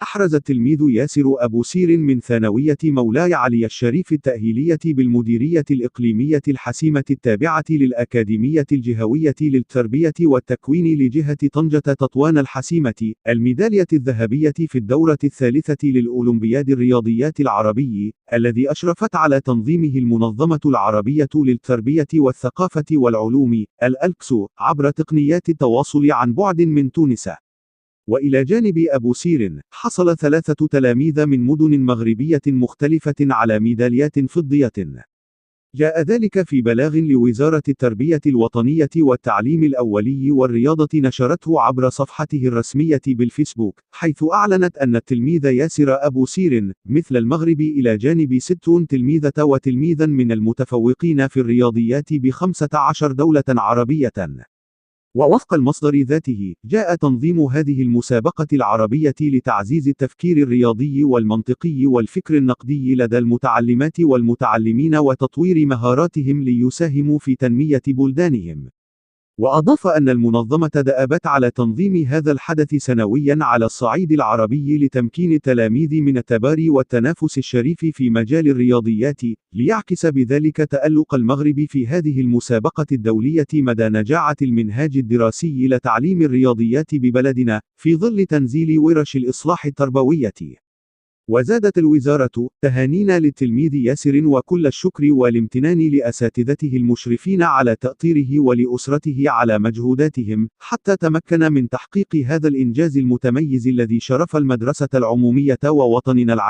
أحرز التلميذ ياسر أبو سير من ثانوية مولاي علي الشريف التأهيلية بالمديرية الإقليمية الحسيمة التابعة للأكاديمية الجهوية للتربية والتكوين لجهة طنجة تطوان الحسيمة الميدالية الذهبية في الدورة الثالثة للأولمبياد الرياضيات العربي، الذي أشرفت على تنظيمه المنظمة العربية للتربية والثقافة والعلوم الألكسو عبر تقنيات التواصل عن بعد من تونس. وإلى جانب أبو سير، حصل 3 تلاميذ من مدن مغربية مختلفة على ميداليات فضية. جاء ذلك في بلاغ لوزارة التربية الوطنية والتعليم الأولي والرياضة نشرته عبر صفحته الرسمية بالفيسبوك، حيث أعلنت أن التلميذ ياسر أبو سير مثل المغرب إلى جانب 60 تلميذة وتلميذا من المتفوقين في الرياضيات ب15 دولة عربية. ووفق المصدر ذاته، جاء تنظيم هذه المسابقة العربية لتعزيز التفكير الرياضي والمنطقي والفكر النقدي لدى المتعلمات والمتعلمين وتطوير مهاراتهم ليساهموا في تنمية بلدانهم. وأضاف أن المنظمة دأبت على تنظيم هذا الحدث سنويا على الصعيد العربي لتمكين التلاميذ من التباري والتنافس الشريف في مجال الرياضيات، ليعكس بذلك تألق المغرب في هذه المسابقة الدولية مدى نجاعة المنهاج الدراسي لتعليم الرياضيات ببلدنا، في ظل تنزيل ورش الإصلاح التربوية. وزادت الوزارة: تهانينا للتلميذ ياسر وكل الشكر والامتنان لأساتذته المشرفين على تأطيره ولأسرته على مجهوداتهم، حتى تمكن من تحقيق هذا الإنجاز المتميز الذي شرف المدرسة العمومية ووطننا العربي.